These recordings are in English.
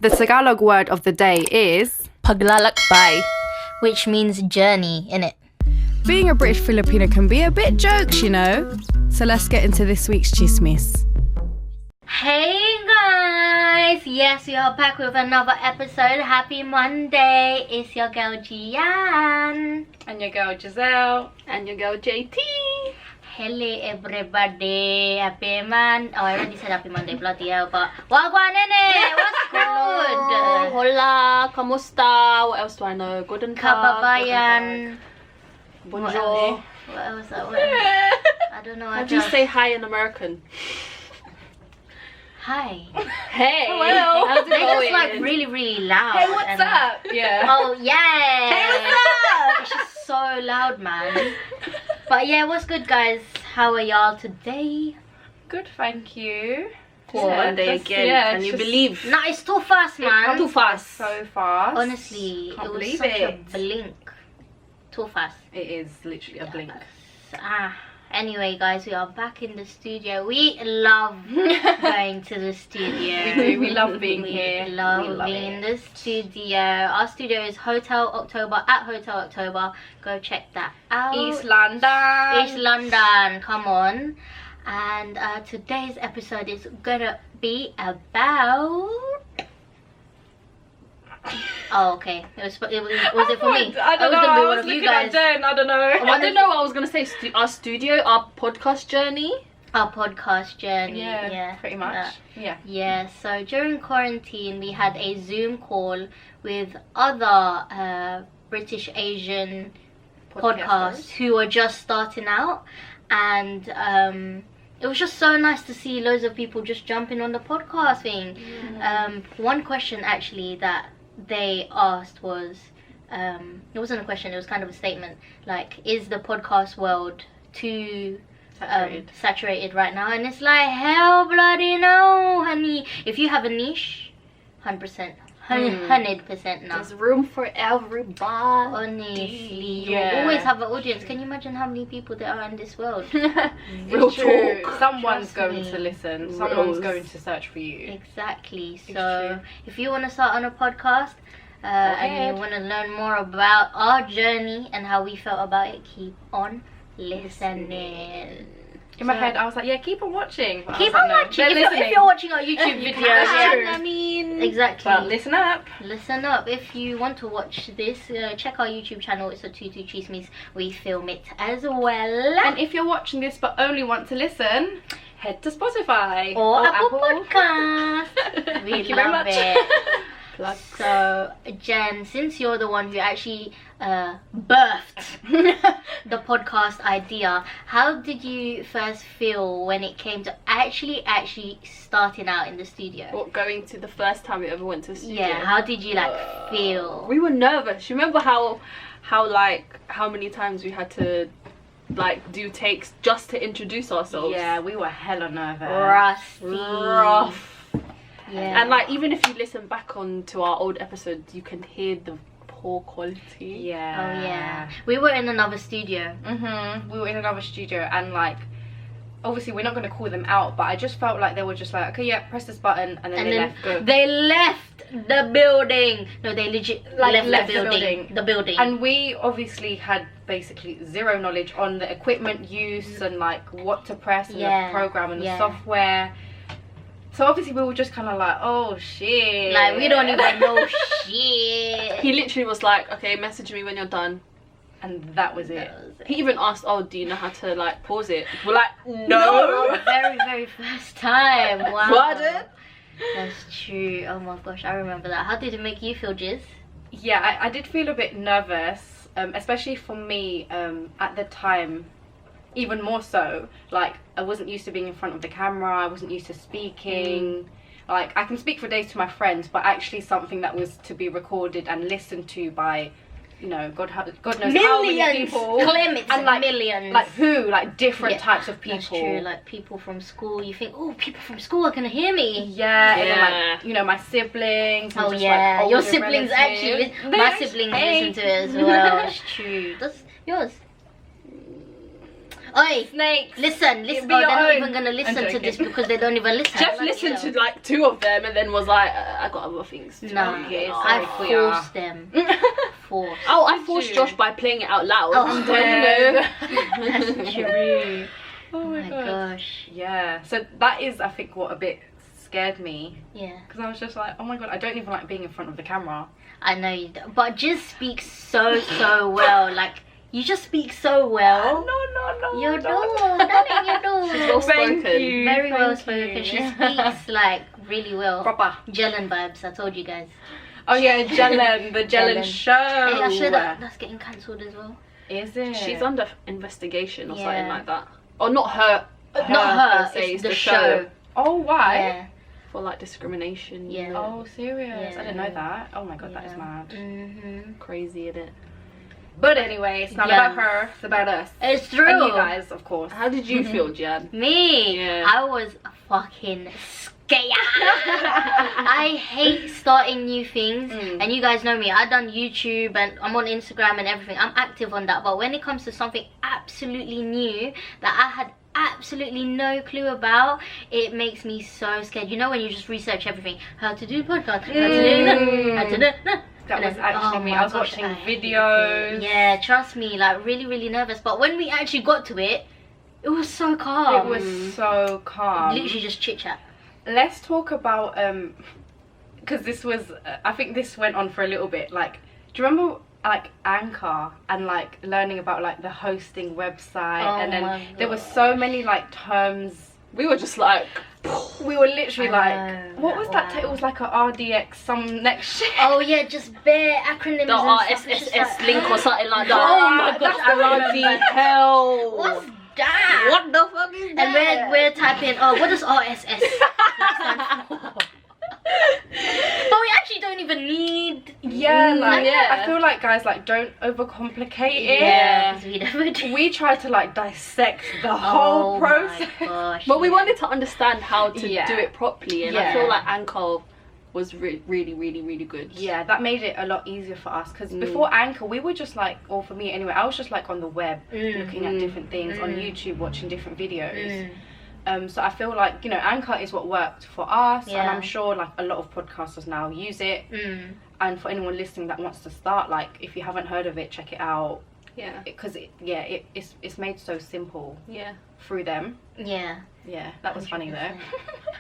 The Tagalog word of the day is paglalakbay, which means journey, innit? being a British Filipino can be a bit jokes, you know. So let's get into this week's Chismis. Hey guys! Yes, we are back with another episode. Happy Monday! It's your girl Gian. And your girl Giselle. And your girl JT. Hello everybody. Happy I already said happy Monday, bloody hell, but wagwan nene! What's good? Hola, kamusta? What else do I know? Guten Tag. Kababayan. Bonjour. What else? I don't know. How do you say hi in American? Hi. Hey. Hello. How's it They're going? just like really loud. Hey, what's up? Yeah. Oh yeah. Hey, what's up? It's just so loud, man. But yeah, what's good, guys? How are y'all today? Good, thank you. It's Monday again. Can you believe? No, it's too fast, man. Too fast. So fast. Honestly, Can't it was believe such it. a blink. Too fast. It is literally a blink. Anyway, guys, we are back in the studio. We love going to the studio. We do. We love being We here. love being in the studio. Our studio is Hotel October, at Hotel October. Go check that out. East London. East London, come on. And today's episode is gonna be about... Oh, okay. Was it for me? I don't know. was gonna be I one was of you looking at guys. Jen. I don't know. I don't know what I was going to say. Our studio, our podcast journey. Our podcast journey. Yeah, pretty much. Yeah. Yeah, so during quarantine we had a Zoom call with other British Asian podcasts who were just starting out, and it was just so nice to see loads of people just jumping on the podcast thing. One question actually that they asked was, it wasn't a question, it was kind of a statement, like, is the podcast world too saturated right now? And it's like, hell bloody no, honey. If you have a niche, 100%. 100% no. There's room for everybody. Honestly, you will always have an audience. Can you imagine how many people there are in this world? Real True. talk. Someone's Trust going me. to listen. Rose. Someone's going to search for you. Exactly. It's So true. if you want to start on a podcast and ahead. you want to learn more about our journey and how we felt about it, keep on listening. In my head, I was like, yeah, keep on watching. But I Keep was on like, no, watching. they're If you're listening. watching our YouTube You videos, can. yeah. I mean, Exactly. But listen up. Listen up. If you want to watch this, check our YouTube channel. It's a 22 Chismis. We film it as well. And if you're watching this but only want to listen, head to Spotify or Apple Podcast. We Thank you very love much. it. So, Jen, since you're the one who actually birthed the podcast idea, how did you first feel when it came to actually starting out in the studio? what, going to the first time we ever went to the studio? Yeah, how did you feel? We were nervous. You remember how many times we had to do takes just to introduce ourselves? Yeah, we were hella nervous. Rough. Yeah. And even if you listen back onto our old episodes, you can hear the poor quality. Yeah. Oh yeah. We were in another studio. We were in another studio, and obviously we're not going to call them out, but I just felt like they were just like, okay, yeah, press this button, and then they left. Go. They left the building. No, they legit left the building. And we obviously had basically zero knowledge on the equipment use and what to press and the program and the software. So obviously we were just kind of like, oh shit. We don't even know shit. He literally was like, okay, message me when you're done. And that was it. He even asked, oh, do you know how to pause it? We're like, no. Very first time. Wow. Pardon? That's true. Oh my gosh, I remember that. How did it make you feel, Jiz? Yeah, I did feel a bit nervous, especially for me at the time. Even more so, I wasn't used to being in front of the camera. I wasn't used to speaking. I can speak for days to my friends, but actually something that was to be recorded and listened to by, God knows how many people. Claim it, and millions. Different types of people. That's true. People from school. You think, oh, people from school are gonna hear me. Yeah. And then my siblings. And Oh just, yeah, your older siblings relatives. my siblings listen to it as well. It's true. That's yours. Oi, snakes. listen. Be Oh, your they're not own. even gonna I'm listen to joking. this because they don't even listen. Jeff listened to like 2 of them and then was like, I got other things to No, Okay, do. sorry. I for ya. forced them. Forced. Oh, I Did forced you? Josh by playing it out loud. Oh, But, you know. That's true. Oh Oh my my god. gosh. Yeah. So that is, I think, what a bit scared me, Yeah, because I was just like, oh my god, I don't even like being in front of the camera. I know you do. But just speak so well. Like, you just speak so well. No. You do. Darling, you do. She's well Thank spoken. you. Very well Thank spoken. you. She speaks like really well. Proper. Jelen vibes, I told you guys. Oh yeah, Jelen, the Jelen Jelen. show. Hey, I should that's getting cancelled as well. Is it? She's under investigation or Yeah. something like that. Or not her. Not her, per se, it's the show. Oh, why? Yeah. For like discrimination. Yeah. Oh, serious? Yeah. I didn't know that. Oh my god, that is Yeah. mad. Mm-hmm. Crazy, isn't it? But anyway, it's not Yeah. about her. It's about us. It's true. And you guys, of course. How did you feel, Jan? Me, Yeah. I was fucking scared. I hate starting new things, and you guys know me. I've done YouTube and I'm on Instagram and everything. I'm active on that, but when it comes to something absolutely new that I had absolutely no clue about, it makes me so scared. You know when you just research everything, how to do podcast, how to do that, how to do that. That was And then, actually oh me. my I was gosh, watching I hate videos. it. Yeah, trust me, like really nervous. But when we actually got to it, it was so calm. It was so calm. literally just chit chat. Let's talk about because this was I think this went on for a little bit. Like, do you remember like Anchor and like learning about like the hosting website, Oh and my then there were so many like terms. We were just like, We were literally I like, know, what was that? wow. It was like a RDX some next shit. Oh yeah, just bare acronyms. the and stuff. It's just RSS like, link or something like that. Oh my That's gosh, the I one remember. Bloody hell. What's that? What the fuck is And that? we're typing. Oh, what does RSS stand for? But we actually don't even need. Yeah, like yeah. I feel like guys like don't overcomplicate it. Yeah, because we never do. We tried to like dissect the whole Oh process. my gosh. But we yeah. wanted to understand how to Yeah. do it properly, and I Yeah. feel like Anchor was really good. Yeah, that made it a lot easier for us because before Anchor, we were just like, or for me anyway, I was just like on the web looking at different things on YouTube, watching different videos. So I feel like, you know, Anchor is what worked for us, and Yeah. I'm sure like a lot of podcasters now use it. And for anyone listening that wants to start, like if you haven't heard of it, check it out, Yeah. because it's made so simple Yeah. through them. Yeah. Yeah, that was funny though. 100%.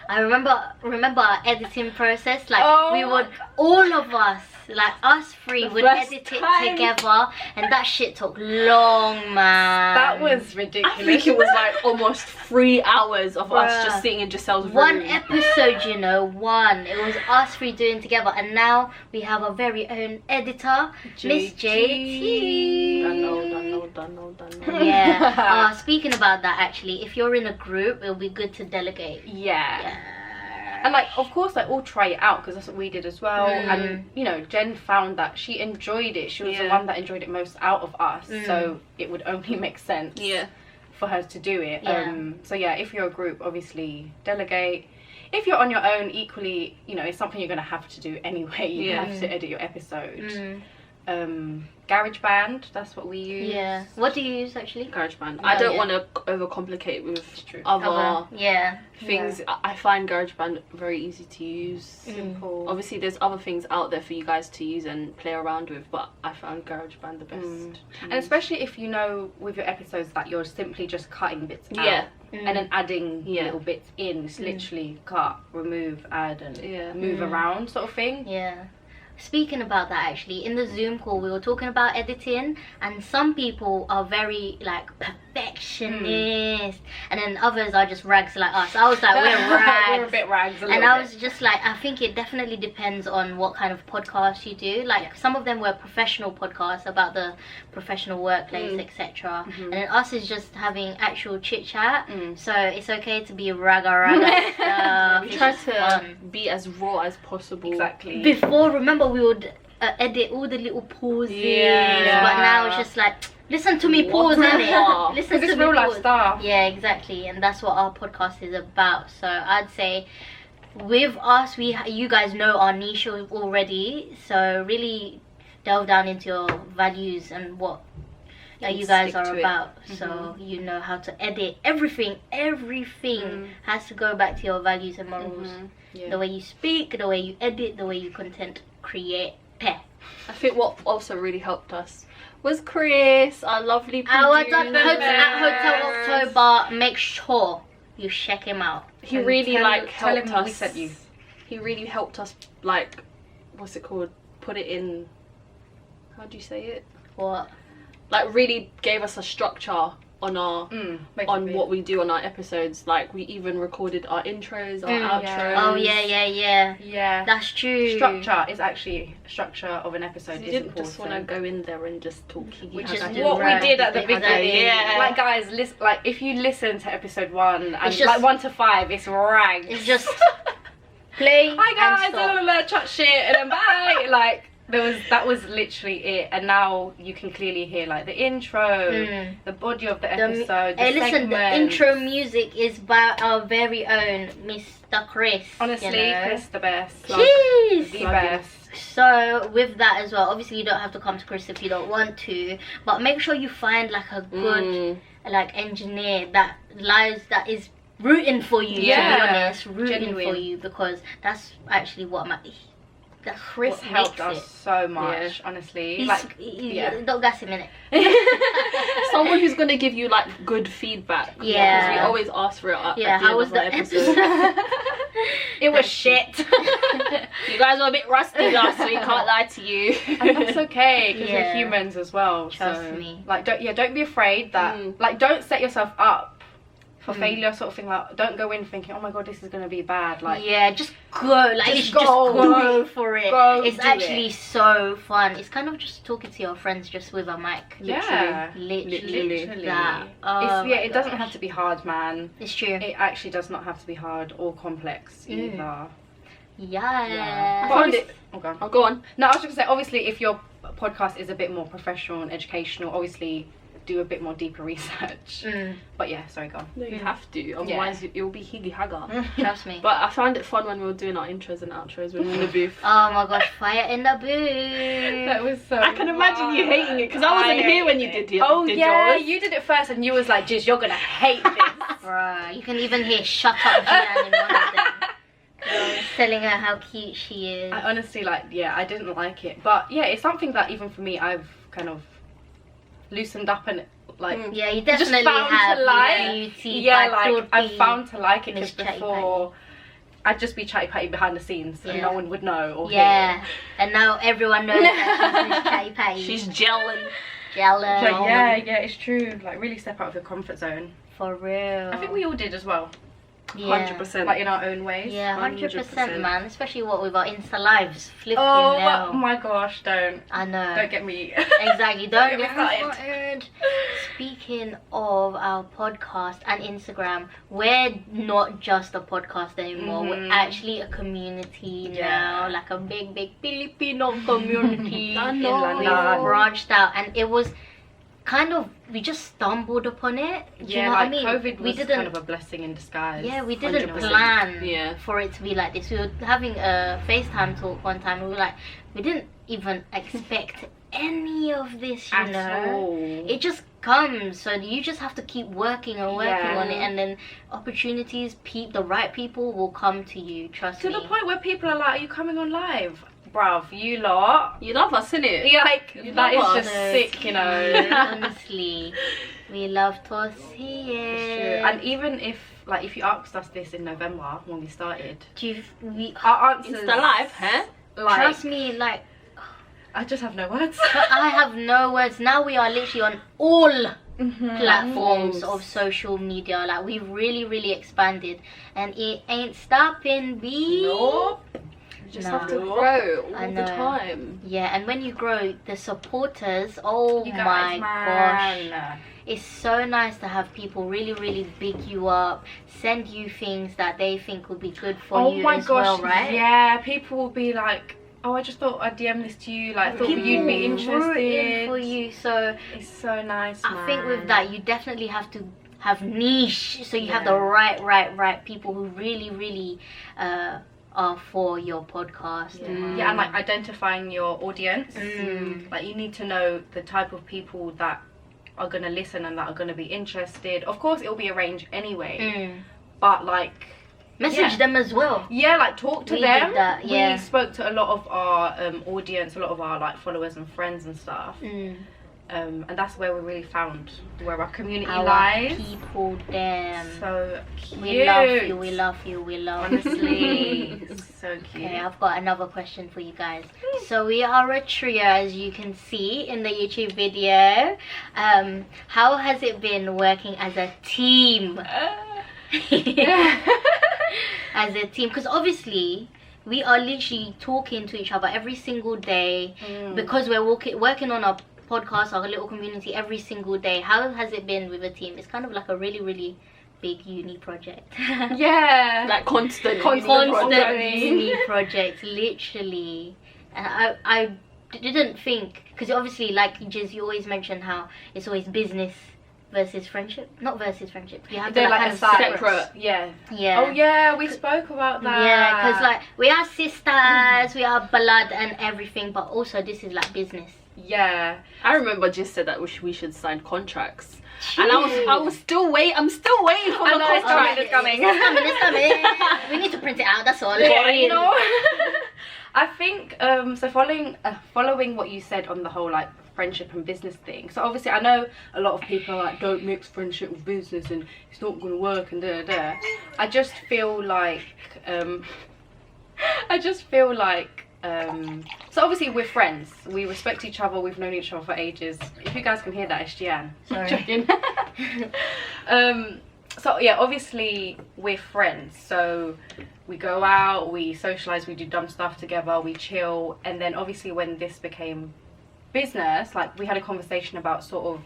I remember our editing process. Like Oh we my would, all of us, like us three, The would first edit it time. together, and that shit took long, man. That was ridiculous. I think it was like almost 3 hours of us Bruh. just sitting in Giselle's room. one episode, you know, one. It was us three doing together, and now we have our very own editor, Miss JT. Done no. Yeah. Speaking about that, actually, if you're in a group, it'll be good to delegate. Yeah. And like, of course, like, we'll try it out because that's what we did as well. And you know, Jen found that she enjoyed it. She was the Yeah. one that enjoyed it most out of us. So it would only make sense Yeah. for her to do it. Yeah. So yeah, if you're a group, obviously delegate. If you're on your own, equally, you know, it's something you're gonna have to do anyway. You Yeah. have to edit your episode. GarageBand, that's what we use. Yeah. What do you use actually? GarageBand. I don't yeah. want to overcomplicate with true. other Yeah. things. I find GarageBand very easy to use. Simple. Obviously, there's other things out there for you guys to use and play around with, but I found GarageBand the best. And especially if you know with your episodes that you're simply just cutting bits out. Yeah. And then adding Yeah. little bits in. It's literally cut, remove, add, and Yeah. move around sort of thing. Yeah. Speaking about that, actually, in the Zoom call, we were talking about editing, and some people are very like perfectionist, and then others are just rags like us. I was like, we're rags. We're a bit rags. And I was just like, I think it definitely depends on what kind of podcast you do. Like some of them were professional podcasts about the professional workplace, etc. And then us is just having actual chit chat. So it's okay to be raga stuff. We It's try just to fun. be as raw as possible. exactly. Before, remember, we would edit all the little pauses. Yeah. But now it's just like, listen to me pause, What? innit? Listen Because to it's me real life pause. stuff. Yeah, exactly, and that's what our podcast is about. So I'd say, with us, you guys know our niche already. So really delve down into your values and what that you And guys stick are to it. about. So you know how to edit everything. Everything has to go back to your values and morals. Yeah. The way you speak, the way you edit, the way you content create. I think what also really helped us was Chris, our lovely Our producer. at Hotel October. Make sure you check him out. He And really tell helped him us. we sent you. He really helped us, like, what's it called? Put it in. How do you say it? What? Like, really gave us a structure on our on what we do on our episodes. Like, we even recorded our intros, our outros. Oh yeah. That's true. Structure is actually structure of an episode. You is didn't important. just want to go in there and just talk. Which is What Right. we did at the Exactly. beginning. Yeah. Like guys, listen. Like if you listen to episode 1 and It's just- like 1 to 5, it's ranked. It's just play Hi guys, and stop. blah, blah, blah, chat shit, and then bye. Like that was literally it, and now you can clearly hear like the intro, the body of the episode. Hey, The listen, the segments. intro music is by our very own Mr. Chris. Honestly, you know? Chris the best. Jeez. The best. So with that as well, obviously you don't have to come to Chris if you don't want to, but make sure you find like a good like engineer that is rooting for you. To be Yeah. honest, rooting Genuine. for you, because that's actually what that's Chris what helped makes us it. so much, honestly. Don't gas him in it. Someone who's gonna give you like good feedback. Yeah. Because we always ask for it. At Yeah, the how end was of our the episode. It was shit. You guys were a bit rusty last week. Can't lie to you. And that's okay, because Yeah. we're humans as well. Trust so, me. Like, don't be afraid that. Like, don't set yourself up for failure, sort of thing. Like, don't go in thinking, oh my god, this is gonna be bad. Like, yeah, just go. Like, Just just go. go for it. Go It's do actually it. so fun. It's kind of just talking to your friends just with a mic. yeah, Literally. That. Oh It's, my it doesn't gosh. have to be hard, man. It's true. It actually does not have to be hard or complex either. Yeah. I found it. Oh, God. Oh, go on. No, I was just gonna say, obviously, if your podcast is a bit more professional and educational, obviously do a bit more deeper research. But yeah, sorry, go on. No, you have to. Otherwise, you'll be higgy hagger. Trust me. But I found it fun when we were doing our intros and outros when we were in the booth. Oh my gosh, fire in the booth. That was so. I can imagine you hating it because I wasn't here when you did it. Oh did yeah, yours. you did it first, and you was like, "Jiz, you're gonna hate this." Bruh, you can even hear "Shut up, Gian" in one of them. Telling her how cute she is. I honestly I didn't like it, but yeah, it's something that even for me, I've kind of loosened up and like. Yeah, you just definitely found have to like. beauty. Yeah, like Badurti. I found to like it Miss because Chatty before I'd just be chatty patty behind the scenes and no one would know or Yeah, and now everyone knows that she's Miss Chatty Patty. She's gelling. jealous. hear. But yeah, it's true. Like really step out of your comfort zone. For real. I think we all did as well. Yeah. 100%. Like in our own ways. Yeah, 100%, 100%, man. Especially what with our Insta lives. Flipping Oh now. my gosh! Don't I get me. know. Exactly. Don't Get me get me started. Speaking of our podcast and Instagram, we're not just a podcast anymore. We're actually a community now, like a big Filipino community. I know. We've branched out, and it was kind of, we just stumbled upon it. Do you know like what I mean? COVID we was didn't. kind of a blessing in disguise. Yeah, we didn't 100%. plan for it to be like this. We were having a FaceTime talk one time, and we were like, we didn't even expect any of this, you At know. all. It just comes, so you just have to keep working and working on it, and then opportunities, the right people will come to you. Trust To me. the point where people are like, "Are you coming on live, bruv? You lot." You love us, innit? You're like, that is love just us. sick, you know. Honestly, we love to see it. It's true. And even if you asked us this in November when we started, our answers Insta live, huh? like, trust me, like, I just have no words. I have no words. Now we are literally on all Mm-hmm. platforms of social media. Like, we've really expanded, and it ain't stopping, B. Nope. You just No. have to grow I all know. the time. Yeah, and when you grow, the supporters, oh You my guys, gosh. man. It's so nice to have people really big you up, send you things that they think will be good for Oh you my as gosh, well, right? yeah. People will be like, "Oh, I just thought I'd DM this to you. Like, thought People you'd be rooting interested." for you. So It's so nice. I think with man. that, you definitely have to have niche, so you have Yeah. the right people who really are for your podcast. Yeah, and like identifying your audience. Mm. Like you need to know the type of people that are gonna listen and that are gonna be interested. Of course, it'll be arranged anyway. But like, message them as well. Yeah, like talk to We them. did that, yeah. We spoke to a lot of our audience, a lot of our like followers and friends and stuff. And that's where we really found where our community lies. People, them. So cute. We love you. We love you. We love you. Honestly, so cute. Okay, I've got another question for you guys. So we are a trio, as you can see in the YouTube video. How has it been working as a team? As a team, because obviously we are literally talking to each other every single day because we're working on our podcast, our little community every single day. How has it been with a team? It's kind of like a really, really big uni project. Yeah, like constant uni project, literally. And I didn't think, because obviously, like you always mention how it's always business versus friendship, not versus friendship. You have to They're like like kind of separate. Yeah. Yeah. Oh yeah, we spoke about that. Yeah, because like we are sisters, we are blood and everything, but also this is like business. Yeah. I remember just said that we should sign contracts. And I'm still waiting for the contract. It's coming. It's coming. We need to print it out, that's all. Yeah, you know. I think so following what you said on the whole like friendship and business thing. So obviously I know a lot of people are like, don't mix friendship with business and it's not gonna work and da. I just feel like so obviously we're friends, we respect each other, we've known each other for ages. If you guys can hear that, it's Gian. Sorry. Joking. So yeah, obviously we're friends, so we go out, we socialize, we do dumb stuff together, we chill. And then obviously when this became business, like we had a conversation about sort of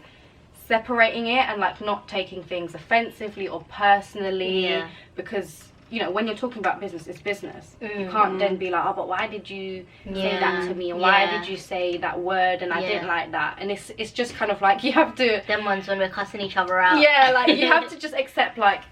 separating it and like not taking things offensively or personally, because you know, when you're talking about business, it's business. You can't then be like, oh, but why did you say that to me? And why did you say that word? And I didn't like that. And it's just kind of like, you have to... Them ones when we're cussing each other out. Yeah, like you have to just accept like,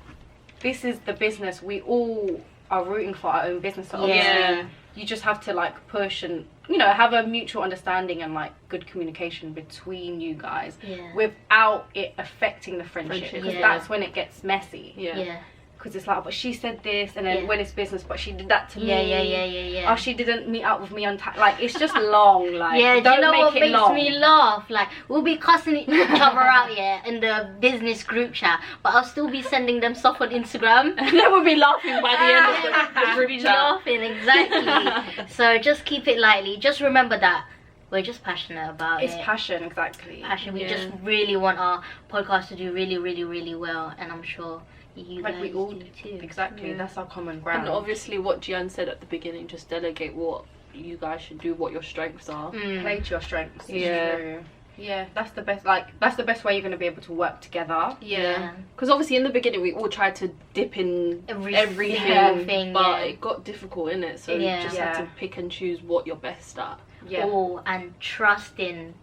this is the business. We all are rooting for our own business. So obviously, you just have to like push and, you know, have a mutual understanding and like good communication between you guys without it affecting the friendship. Because that's when it gets messy. Yeah. Because it's like, oh, but she said this, and then when it's business, but she did that to me. Yeah. Oh, she didn't meet up with me on time. Like, it's just long. Like, yeah, don't do you know make what it makes long. me laugh? Like, we'll be cussing each other out, in the business group chat, but I'll still be sending them stuff on Instagram. And then we'll be laughing by the end of the group chat. Laughing, exactly. So just keep it lightly. Just remember that we're just passionate about It's it. passion, exactly. Passion. We just really want our podcast to do really, really, really well, and I'm sure you Like guys we all do too. Exactly, that's our common ground. And obviously what Gian said at the beginning, just delegate what you guys should do, what your strengths are. Play to your strengths. Yeah. True. Yeah, that's the best. Like, that's the best way you're going to be able to work together. Yeah. Because obviously in the beginning we all tried to dip in everything, but it got difficult, innit? So you just had to pick and choose what you're best at. Yeah. Oh, and trusting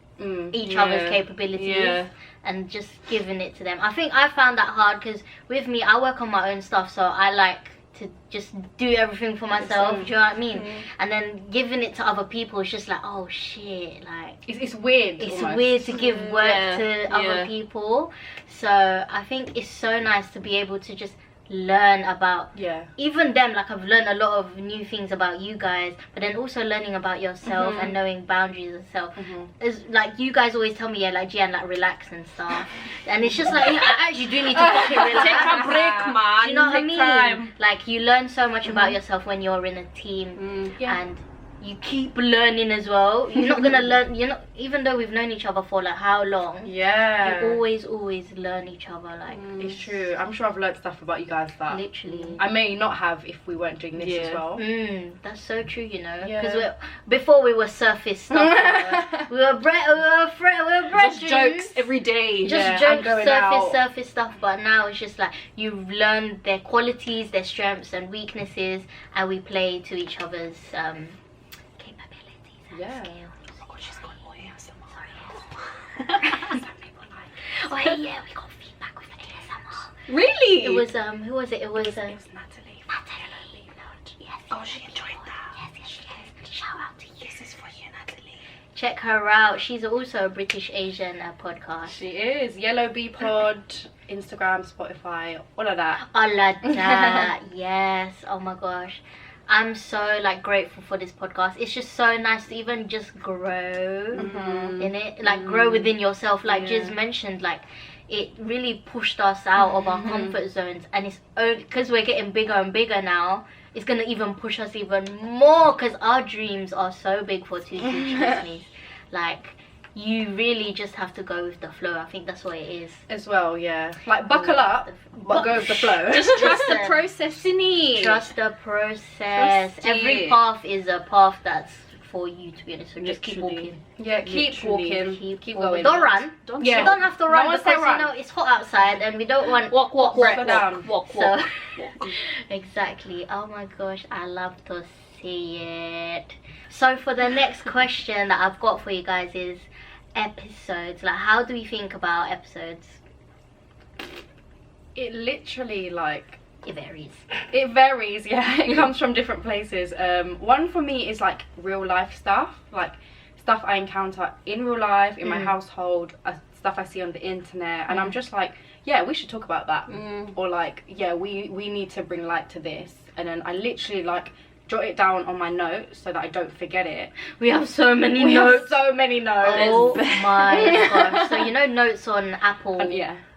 each other's capabilities and just giving it to them. I think I found that hard because with me, I work on my own stuff, so I like to just do everything for myself. Do you know what I mean? And then giving it to other people is just like, oh shit, like it's weird. It's almost. weird to give work to other people. So I think it's so nice to be able to just learn about even them. Like, I've learned a lot of new things about you guys, but then also learning about yourself and knowing boundaries and self. It's like you guys always tell me, like, Gian, like, relax and stuff, and it's just like, I actually do need to fucking relax. Take a break, man. Do you know what I mean? Time. Like, you learn so much about yourself when you're in a team, and you keep learning as well. You're not gonna learn, even though we've known each other for like how long, you always learn each other. Like, it's true. I'm sure I've learned stuff about you guys that literally I may not have if we weren't doing this as well. That's so true, because before we were surface stuff. we were just jokes every day, just jokes, surface stuff. But now it's just like you've learned their qualities, their strengths and weaknesses, and we play to each other's Yeah. Oh my god, she's got more ASMR. Some people like, oh hey, yeah, we got feedback with ASMR. Really? It was who was it? It was Natalie. Yes. Oh, she enjoyed that. Yes. Shout out to you. This is for you, Natalie. check her out. She's also a British Asian podcast. She is. Yellow Bee Pod, Instagram, Spotify, all of that. All of that. Yes. Oh my gosh. I'm so like grateful for this podcast. It's just so nice to even just grow in it, like grow within yourself. Like Jiz mentioned, like it really pushed us out of our comfort zones, and it's because we're getting bigger and bigger now. It's gonna even push us even more because our dreams are so big for Tutu Chismis. Like, you really just have to go with the flow. I think that's what it is. As well, yeah. Like, buckle up, but go with the flow. Just trust the process, innit? Trust the process. Every path is a path that's for you, to be honest. So just keep walking. Yeah, keep walking. Keep going. Don't run. You don't have to run No because you know it's hot outside and we don't want walk. So exactly. Oh my gosh, I love to see it. So for the next question that I've got for you guys is episodes. Like, how do we think about episodes? It literally, like, It varies. it varies, yeah. It comes from different places. One for me is like real life stuff, like stuff I encounter in real life, in my household, stuff I see on the internet, and I'm just like, yeah, we should talk about that. Or like, yeah, we need to bring light to this. And then I literally like jot it down on my notes so that I don't forget it. We have so many We notes. have so many notes. Oh my gosh. So you know notes on Apple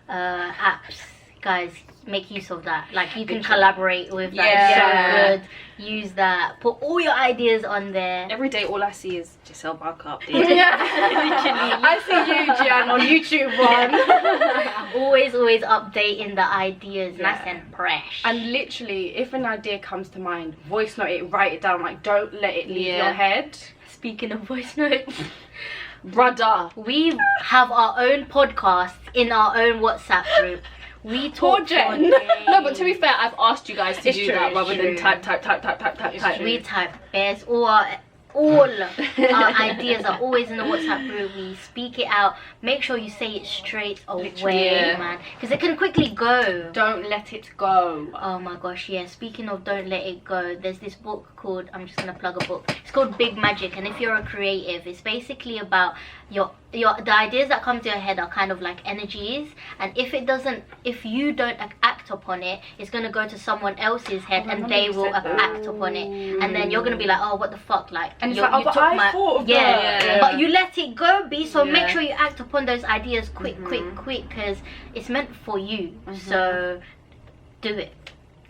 apps, guys, make use of that. Like, you can collaborate with that. Yeah. It's so good. Use that. Put all your ideas on there. Every day, all I see is Giselle Barker update. I see you, Jan, on YouTube one. always updating the ideas, nice and fresh. And literally, if an idea comes to mind, voice note it, write it down. Like, don't let it leave your head. Speaking of voice notes, Brother, we have our own podcast in our own WhatsApp group. We talk Jen. no, but to be fair, I've asked you guys to It's do true, that it's rather true. than type. We type best. All our ideas are always in the WhatsApp group. We speak it out. Make sure you say it straight away, man, because it can quickly go. Don't let it go. Oh my gosh, yeah. Speaking of don't let it go, there's this book called, I'm just gonna plug a book. It's called Big Magic, and if you're a creative, it's basically about the ideas that come to your head are kind of like energies, and if you don't act upon it, it's gonna go to someone else's head, and they will act upon it, and then you're gonna be like, oh, what the fuck, like, And it's you like, oh, but I thought of that. but you let it go, B. So make sure you act upon those ideas quick, because it's meant for you. So do it.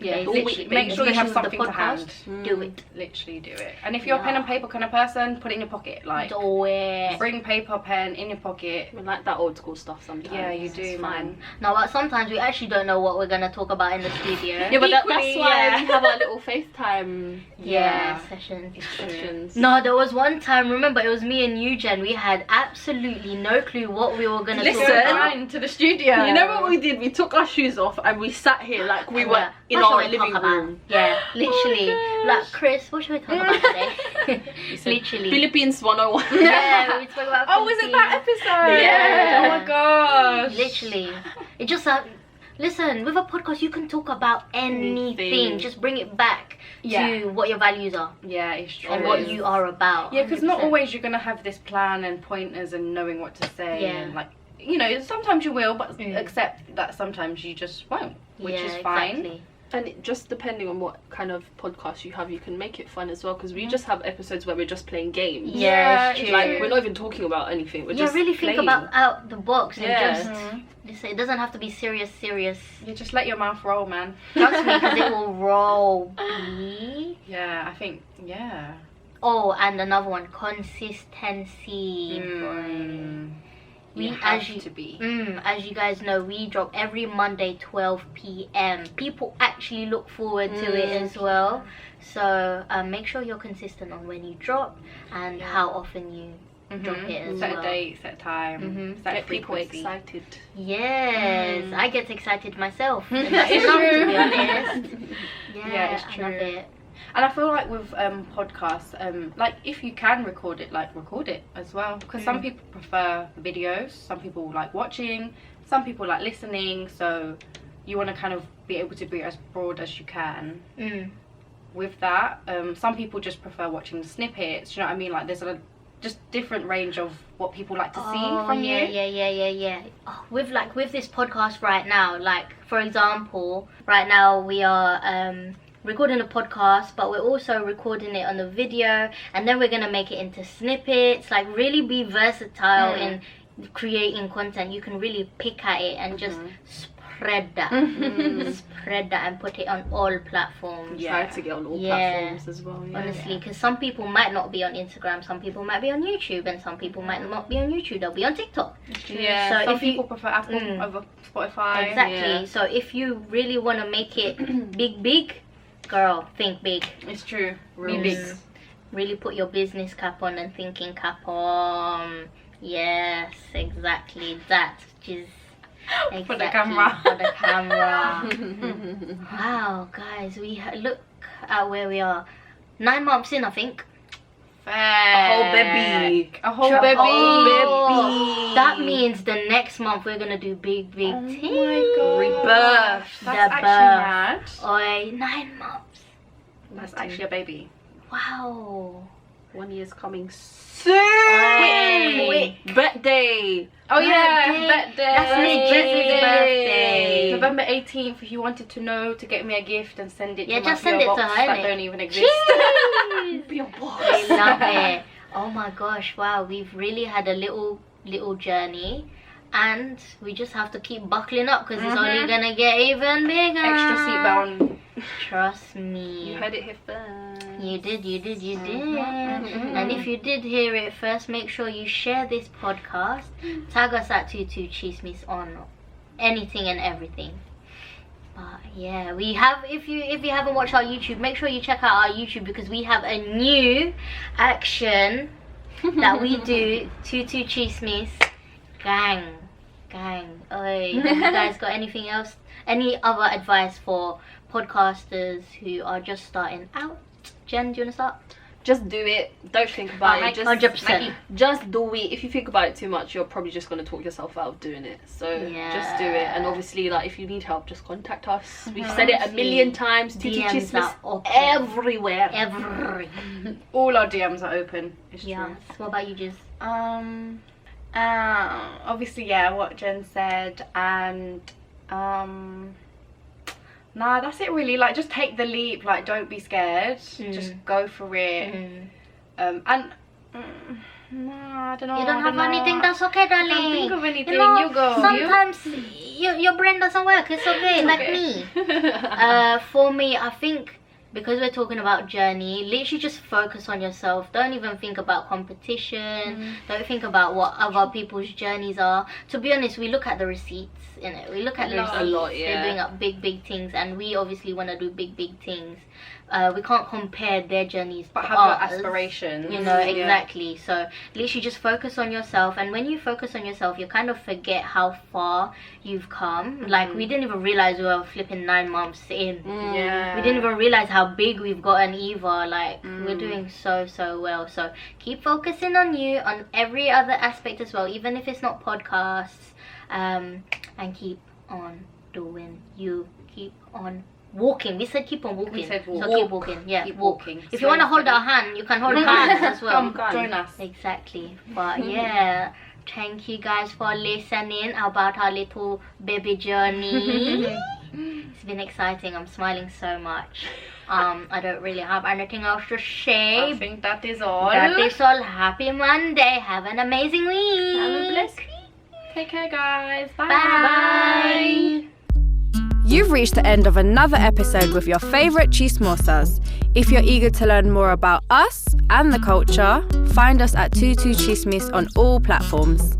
Yeah, literally, make sure you have especially with something to hand. Do it. Literally do it. And if you're a pen and paper kind of person, put it in your pocket. Like, Do it. bring paper, pen in your pocket. We like that old school stuff sometimes. Yeah, you do, man. No, but sometimes we actually don't know what we're gonna talk about in the studio. Yeah, but that's Equally, why we have our little FaceTime sessions. No, there was one time, remember, it was me and you, Jen. We had absolutely no clue what we were gonna talk about. To the studio. You know what we did? We took our shoes off and we sat here like we were in our living room. Yeah, literally. Like, Chris, what should we talk about today? Literally. Philippines 101. Yeah, we talk about Oh, was it that Philippines. episode? Yeah. Oh my gosh. Literally. It just listen, with a podcast you can talk about anything. Just bring it back to what your values are. Yeah, it's true. And what you are about. Yeah, because not 100%. always you're gonna have this plan and pointers and knowing what to say. Yeah. And like, you know, sometimes you will, but accept that sometimes you just won't, which is fine. Exactly. And just depending on what kind of podcast you have, you can make it fun as well. Because we just have episodes where we're just playing games. Yeah, it's true. Like, we're not even talking about anything. We're just really playing. think about out the box and Yeah. just listen. It doesn't have to be serious. You just let your mouth roll, man. Trust me, because it will roll. B. Yeah, I think, yeah. Oh, and another one, consistency. You have to be. As you guys know, we drop every Monday 12 p.m. People actually look forward to it as well. So make sure you're consistent on when you drop and how often you drop it as Set well. a date, set time, set Get people frequency. excited. Yes, I get excited myself. And That that's is enough, true. to be honest. Yeah, it's I love true. it. And I feel like with podcasts, like if you can record it, like record it as well. Because some people prefer videos, some people like watching, some people like listening. So you want to kind of be able to be as broad as you can. With that, some people just prefer watching the snippets. Do you know what I mean? Like there's just different range of what people like to see from you. Yeah. Oh, with this podcast right now, like for example, right now we are recording a podcast, but we're also recording it on a video, and then we're gonna make it into snippets. Like really be versatile in creating content. You can really pick at it and just spread that and put it on all platforms. Try to get on all platforms as well. Honestly, because some people might not be on Instagram, some people might be on YouTube, and some people might not be on YouTube, they'll be on TikTok. Yeah, so some people prefer Apple over Spotify. Exactly. So if you really want to make it big, girl, think big. It's true. Real big. Really put your business cap on and thinking cap on. Yes, exactly that. Which is for the camera. Wow, guys, we look at where we are. 9 months in, I think. A whole baby. That means the next month we're gonna do big things. Oh my God. Rebirth. That's actually mad. 9 months. That's actually a baby. Wow. 1 year's coming soon. Wait. Birthday. Oh yeah, Birthday. birthday. That's Jesse's birthday. November 18th. If you wanted to know, to get me a gift and send it to my just send it PO to box her, that innit? don't even exist. Be a boss. I love it. Oh my gosh, wow, we've really had a little journey, and we just have to keep buckling up because it's only gonna get even bigger. Extra seatbelt. Trust me. You heard it here first. You did. And if you did hear it first, make sure you share this podcast. Tag us at 22 Chismis on anything and everything. But yeah, we have, if you haven't watched our YouTube, make sure you check out our YouTube because we have a new action that we do. 22 Chismis gang. Oi, have you guys got anything else, any other advice for podcasters who are just starting out? Jen, do you want to start? Just do it. Don't think about it. Just 100%. Just do it. If you think about it too much, you're probably just going to talk yourself out of doing it. So just do it. And obviously, like, if you need help, just contact us. We've said it a million times. DMs are open. Everywhere. All our DMs are open. It's true. What about you, Jiz? Obviously, yeah, what Jen said, and nah, that's it really. Like, just take the leap. Like, don't be scared. Just go for it. And nah, I don't know. You don't have anything? That's okay, darling. I can't think of anything. You know, you go. Sometimes your brain doesn't work. It's okay, like me. For me, I think, because we're talking about journey, literally just focus on yourself. Don't even think about competition. Don't think about what other people's journeys are. To be honest, we look at the receipts, innit? We look at the receipts. A lot, yeah. They're doing up big things, and we obviously want to do big things. We can't compare their journeys but to have ours, your aspirations. you know. Exactly. So literally just focus on yourself, and when you focus on yourself, you kind of forget how far you've come. Like, we didn't even realize we were flipping 9 months in. Yeah. We didn't even realize how big we've gotten either. Like, we're doing so well. So keep focusing on you, on every other aspect as well, even if it's not podcasts, and keep on doing you. Keep on walking. We said keep on walking. We said walk. So keep walking. Yeah, keep walk. walking. If you want to hold our hand, you can hold hands as well. Come join us. Exactly. But yeah, thank you guys for listening about our little baby journey. It's been exciting. I'm smiling so much. I don't really have anything else to say. I think that is all. That is all. Happy Monday. Have an amazing week. Have a blessed week. Take care, guys. Bye. Bye. You've reached the end of another episode with your favourite chismosas. If you're eager to learn more about us and the culture, find us at 22 Chismis on all platforms.